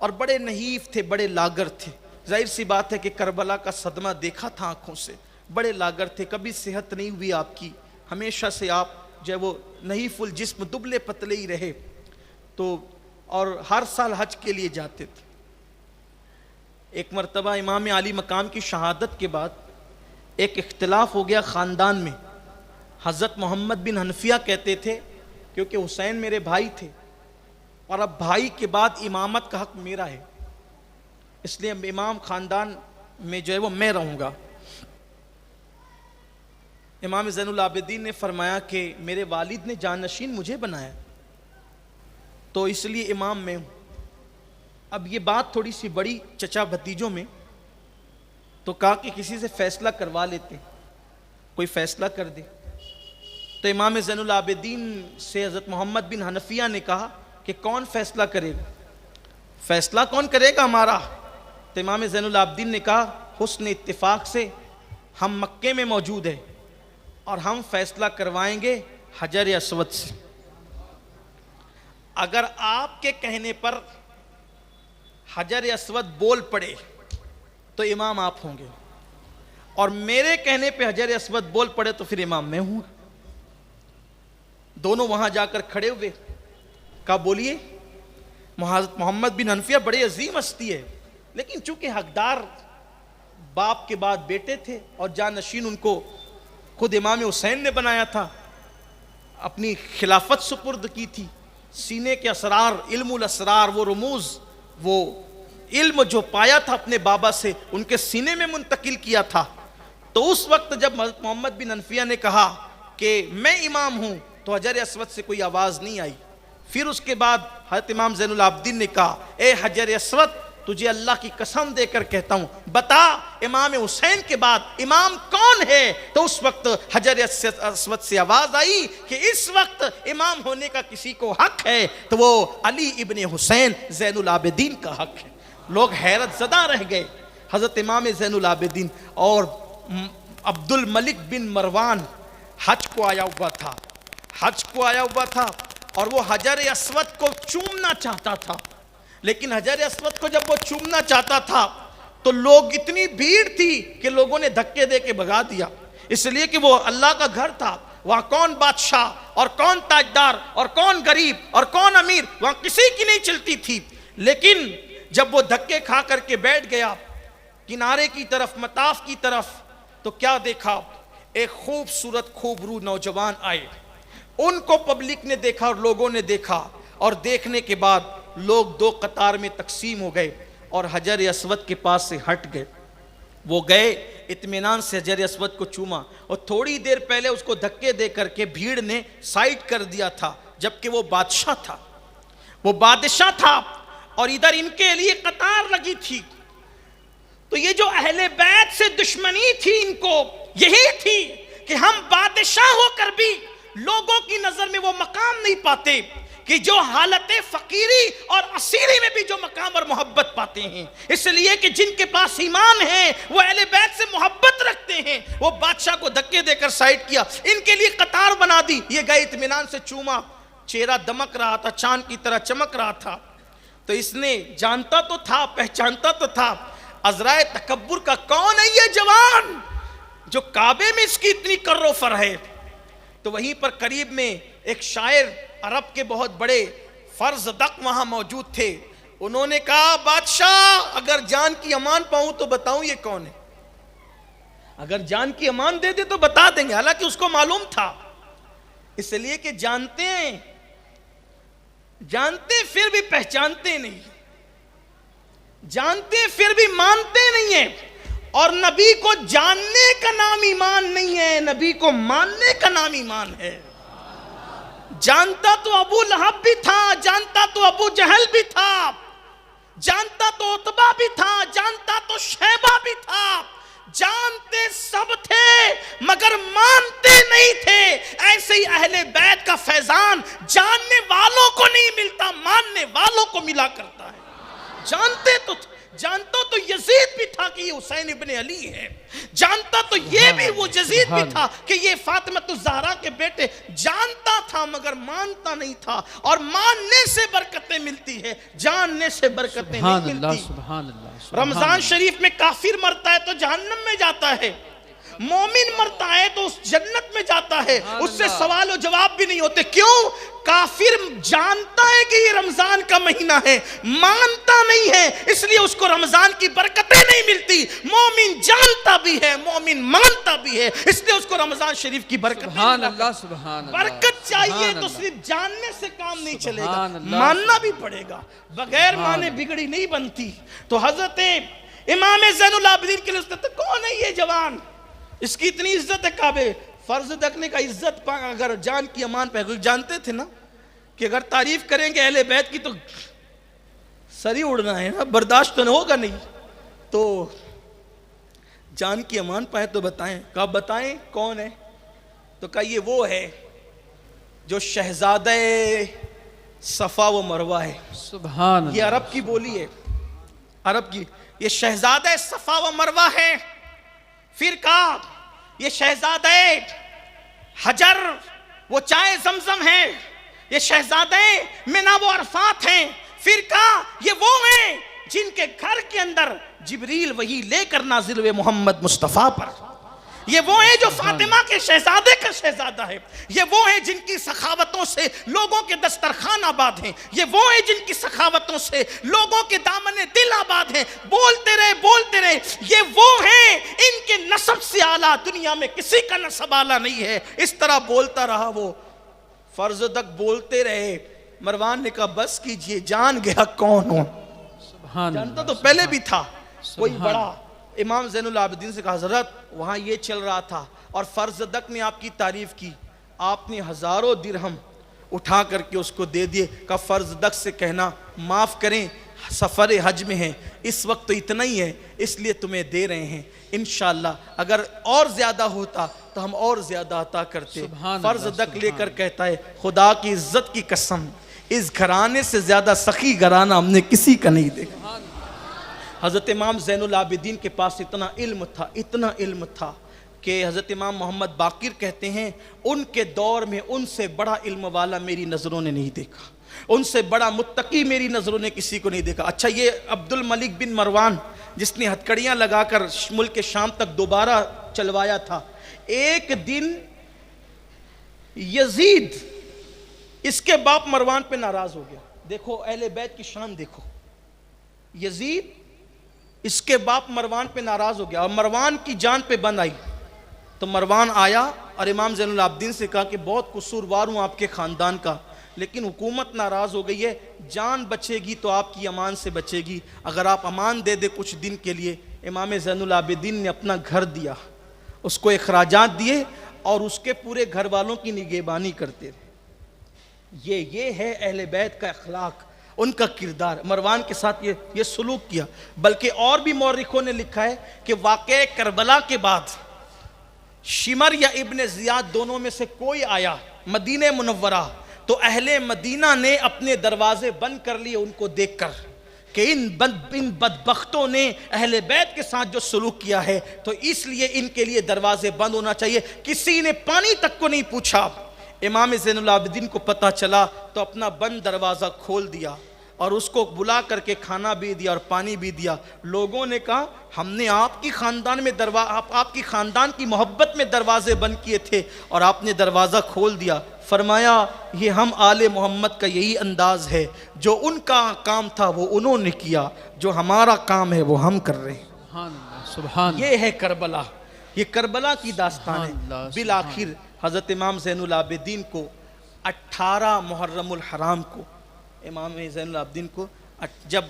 اور بڑے نحیف تھے، بڑے لاغر تھے. ظاہر سی بات ہے کہ کربلا کا صدمہ دیکھا تھا آنکھوں سے. بڑے لاغر تھے، کبھی صحت نہیں ہوئی آپ کی، ہمیشہ سے آپ جو ہے وہ نحیف الجسم، دبلے پتلے ہی رہے. تو اور ہر سال حج کے لیے جاتے تھے. ایک مرتبہ امام عالی مقام کی شہادت کے بعد ایک اختلاف ہو گیا خاندان میں. حضرت محمد بن حنفیہ کہتے تھے کیونکہ حسین میرے بھائی تھے اور اب بھائی کے بعد امامت کا حق میرا ہے، اس لیے امام خاندان میں جو ہے وہ میں رہوں گا. امام زین العابدین نے فرمایا کہ میرے والد نے جانشین مجھے بنایا تو اس لیے امام میں ہوں. اب یہ بات تھوڑی سی بڑی چچا بھتیجوں میں، تو کہا کہ کسی سے فیصلہ کروا لیتے، کوئی فیصلہ کر دے. تو امام زین العابدین سے حضرت محمد بن حنفیہ نے کہا کہ کون فیصلہ کرے گا، فیصلہ کون کرے گا ہمارا؟ تو امام زین العابدین نے کہا حسن اتفاق سے ہم مکے میں موجود ہیں اور ہم فیصلہ کروائیں گے حجر اسود سے. اگر آپ کے کہنے پر حجر اسود بول پڑے تو امام آپ ہوں گے، اور میرے کہنے پہ حجر اسود بول پڑے تو پھر امام میں ہوں. دونوں وہاں جا کر کھڑے ہوئے، کہا بولیے. محمد بن حنفیہ بڑے عظیم ہستی ہے، لیکن چونکہ حقدار باپ کے بعد بیٹے تھے اور جانشین ان کو خود امام حسین نے بنایا تھا، اپنی خلافت سپرد کی تھی. سینے کے اسرار، علم الاسرار، وہ رموز، وہ علم جو پایا تھا اپنے بابا سے ان کے سینے میں منتقل کیا تھا. تو اس وقت جب حضرت محمد بن حنفیہ نے کہا کہ میں امام ہوں تو حجر اسود سے کوئی آواز نہیں آئی. پھر اس کے بعد حضرت امام زین العابدین نے کہا اے حجر اسود، تجھے اللہ کی قسم دے کر کہتا ہوں، بتا امام حسین کے بعد امام کون ہے؟ تو اس وقت حجر اسود سے آواز آئی کہ اس وقت امام ہونے کا کسی کو حق ہے تو وہ علی ابن حسین زین العابدین کا حق ہے. لوگ حیرت زدہ رہ گئے. حضرت امام زین العابدین اور عبد الملک بن مروان حج کو آیا ہوا تھا اور وہ حجر اسود کو چومنا چاہتا تھا. لیکن حجر اسود کو جب وہ چومنا چاہتا تھا تو لوگ، اتنی بھیڑ تھی کہ لوگوں نے دھکے دے کے بھگا دیا، اس لیے کہ وہ اللہ کا گھر تھا. وہاں کون بادشاہ اور کون تاجدار اور کون غریب اور کون امیر، وہاں کسی کی نہیں چلتی تھی. لیکن جب وہ دھکے کھا کر کے بیٹھ گیا کنارے کی طرف، مطاف کی طرف، تو کیا دیکھا؟ ایک خوبصورت خوبرو نوجوان آئے. ان کو پبلک نے دیکھا اور لوگوں نے دیکھا، اور دیکھنے کے بعد لوگ دو قطار میں تقسیم ہو گئے اور حجر اسود کے پاس سے ہٹ گئے. وہ گئے اطمینان سے حجر اسود کو چوما، اور تھوڑی دیر پہلے اس کو دھکے دے کر کے بھیڑ نے سائڈ کر دیا تھا، جبکہ وہ بادشاہ تھا اور ادھر ان کے لیے قطار لگی تھی. تو یہ جو اہل بیت سے دشمنی تھی ان کو یہی تھی کہ ہم بادشاہ ہو کر بھی لوگوں کی نظر میں وہ مقام نہیں پاتے کہ جو حالت فقیری اور اسیری میں بھی جو مقام اور محبت پاتے ہیں. اس لیے کہ جن کے پاس ایمان ہے وہ اہل بیت سے محبت رکھتے ہیں. وہ بادشاہ کو دھکے دے کر سائڈ کیا، ان کے لیے قطار بنا دی. یہ گئے اطمینان سے چوما، چہرہ دمک رہا تھا، چاند کی طرح چمک رہا تھا. تو اس نے جانتا تو تھا، پہچانتا تو تھا عذرائے تکبر کا کون ہے یہ جوان جو کعبے میں اس کی اتنی کر و فر ہے. تو وہیں پر قریب میں ایک شاعر عرب کے بہت بڑے فرزدق وہاں موجود تھے. انہوں نے کہا بادشاہ اگر جان کی امان پاؤں تو بتاؤں یہ کون ہے. اگر جان کی امان دے دے تو بتا دیں گے. حالانکہ اس کو معلوم تھا، اس لیے کہ جانتے پھر بھی پہچانتے نہیں، جانتے پھر بھی مانتے نہیں ہیں. اور نبی کو جاننے کا نام ایمان نہیں ہے، نبی کو ماننے کا نام ایمان ہے. جانتا تو ابو لہب بھی تھا، جانتا تو ابو جہل بھی تھا، جانتا تو عتبہ بھی تھا، جانتا تو شیبہ بھی تھا. جانتے سب تھے مگر مانتے نہیں تھے. ایسے ہی اہل بیت کا فیضان جاننے والوں کو نہیں ملتا، ماننے والوں کو ملا کرتا ہے. جانتا تو یزید بھی تھا کہ یہ حسین ابن علی ہے، جانتا تو یہ بھی وہ یزید بھی تھا کہ یہ فاطمہ الزہرا کے بیٹے، جانتا تھا مگر مانتا نہیں تھا، اور ماننے سے برکتیں ملتی ہے، جاننے سے برکتیں نہیں ملتی۔ رمضان شریف میں کافر مرتا ہے تو جہنم میں جاتا ہے، مومن مرتا ہے تو اس جنت میں جاتا ہے، اس سے سوال و جواب بھی نہیں ہوتے۔ کیوں؟ کافر جانتا ہے کہ یہ رمضان کا مہینہ ہے، مانتا نہیں ہے، اس لیے اس کو رمضان کی برکتیں نہیں ملتی۔ مومن جانتا بھی ہے، مومن مانتا بھی ہے، اس لیے اس کو رمضان شریف کی برکتیں برکت چاہیے تو صرف جاننے سے کام نہیں چلے گا، ماننا بھی پڑے گا، بغیر مانے بگڑی نہیں بنتی۔ تو حضرت امام زین العابدین کے لیے کون ہے یہ جوان، اس کی اتنی عزت ہے کعبے، فرض رکھنے کا عزت پا، اگر جان کی امان پہ جانتے تھے نا کہ اگر تعریف کریں گے اہل بیت کی تو سری اڑنا ہے نا، برداشت تو ہوگا نہیں، تو جان کی امان پائے تو بتائیں۔ کہا بتائیں کون ہے؟ تو کہا یہ وہ ہے جو شہزادہ صفا و مروہ ہے۔ سبحان اللہ، یہ عرب کی بولی ہے، عرب کی، یہ شہزادہ صفا و مروہ ہے۔ پھر کہا یہ شہزادہ حجر وہ چائے زمزم ہے، یہ شہزادہ منا و عرفات ہیں۔ پھر کہا یہ وہ ہیں جن کے گھر کے اندر جبریل وحی لے کر نازل ہوئے محمد مصطفیٰ پر، یہ وہ ہیں جو فاطمہ کے شہزادے کا شہزادہ ہے، یہ وہ ہیں جن کی سخاوتوں سے لوگوں کے دسترخوان آباد ہیں، یہ وہ ہیں جن کی سخاوتوں سے لوگوں کے دامن دل آباد ہیں۔ بولتے رہے، یہ وہ ہیں ان کے نسب سے اعلیٰ دنیا میں کسی کا نسب اعلیٰ نہیں ہے۔ اس طرح بولتا رہا وہ، فرض تک بولتے رہے۔ مروان نے کہا بس کیجئے، جان گیا کون ہوں، جانتا تو پہلے بھی تھا کوئی بڑا۔ امام زین العابدین سے کہا حضرت وہاں یہ چل رہا تھا، اور فرزدق نے آپ کی تعریف کی، آپ نے ہزاروں درہم اٹھا کر کے اس کو دے دیے۔ کہا فرزدق سے کہنا معاف کریں، سفر حج میں ہیں، اس وقت تو اتنا ہی ہے، اس لیے تمہیں دے رہے ہیں، انشاءاللہ اگر اور زیادہ ہوتا تو ہم اور زیادہ عطا کرتے۔ فرزدق لے کر کہتا ہے خدا کی عزت کی قسم، اس گھرانے سے زیادہ سخی گھرانہ ہم نے کسی کا نہیں دیکھا۔ حضرت امام زین العابدین کے پاس اتنا علم تھا کہ حضرت امام محمد باقر کہتے ہیں ان کے دور میں ان سے بڑا علم والا میری نظروں نے نہیں دیکھا، ان سے بڑا متقی میری نظروں نے کسی کو نہیں دیکھا۔ اچھا یہ عبد الملک بن مروان جس نے ہتھکڑیاں لگا کر ملک شام تک دوبارہ چلوایا تھا، ایک دن یزید اس کے باپ مروان پہ ناراض ہو گیا۔ دیکھو اہل بیت کی شان دیکھو، یزید اس کے باپ مروان پہ ناراض ہو گیا اور مروان کی جان پہ بند آئی، تو مروان آیا اور امام زین العابدین سے کہا کہ بہت قصوروار ہوں آپ کے خاندان کا، لیکن حکومت ناراض ہو گئی ہے، جان بچے گی تو آپ کی امان سے بچے گی، اگر آپ امان دے دے کچھ دن کے لیے۔ امام زین العابدین نے اپنا گھر دیا، اس کو اخراجات دیے اور اس کے پورے گھر والوں کی نگہبانی کرتے رہے۔ یہ ہے اہل بیت کا اخلاق، ان کا کردار۔ مروان کے ساتھ یہ سلوک کیا۔ بلکہ اور بھی مورخوں نے لکھا ہے کہ واقعہ کربلا کے بعد شمر یا ابن زیاد دونوں میں سے کوئی آیا مدینہ منورہ تو اہل مدینہ نے اپنے دروازے بند کر لیے ان کو دیکھ کر کہ ان بدبختوں نے اہل بیت کے ساتھ جو سلوک کیا ہے تو اس لیے ان کے لیے دروازے بند ہونا چاہیے۔ کسی نے پانی تک کو نہیں پوچھا۔ امام زین العابدین کو پتہ چلا تو اپنا بند دروازہ کھول دیا اور اس کو بلا کر کے کھانا بھی دیا اور پانی بھی دیا۔ لوگوں نے کہا ہم نے آپ کی خاندان کی محبت میں دروازے بند کیے تھے اور آپ نے دروازہ کھول دیا۔ فرمایا یہ ہم آل محمد کا یہی انداز ہے، جو ان کا کام تھا وہ انہوں نے کیا، جو ہمارا کام ہے وہ ہم کر رہے ہیں۔ یہ ہے کربلا، یہ کربلا کی داستان ہے۔ بالآخر حضرت امام زین العابدین کو 18 محرم الحرام کو امام زین العابدین کو جب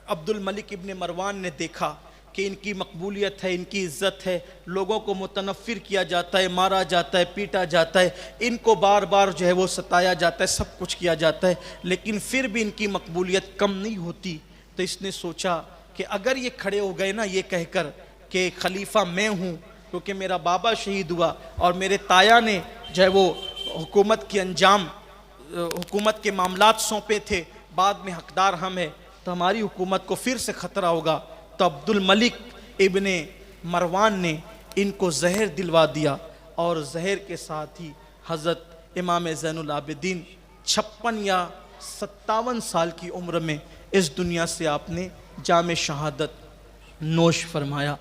عبد الملک ابن مروان نے دیکھا کہ ان کی مقبولیت ہے، ان کی عزت ہے، لوگوں کو متنفر کیا جاتا ہے، مارا جاتا ہے، پیٹا جاتا ہے، ان کو بار بار جو ہے وہ ستایا جاتا ہے، سب کچھ کیا جاتا ہے، لیکن پھر بھی ان کی مقبولیت کم نہیں ہوتی، تو اس نے سوچا کہ اگر یہ کھڑے ہو گئے نا یہ کہہ کر کہ خلیفہ میں ہوں کیونکہ میرا بابا شہید ہوا اور میرے تایا نے جو ہے وہ حکومت کے معاملات سونپے تھے، بعد میں حقدار ہم ہیں، تو ہماری حکومت کو پھر سے خطرہ ہوگا. تو عبد الملک ابن مروان نے ان کو زہر دلوا دیا اور زہر کے ساتھ ہی حضرت امام زین العابدین 56 یا 57 سال کی عمر میں اس دنیا سے آپ نے جام شہادت نوش فرمایا.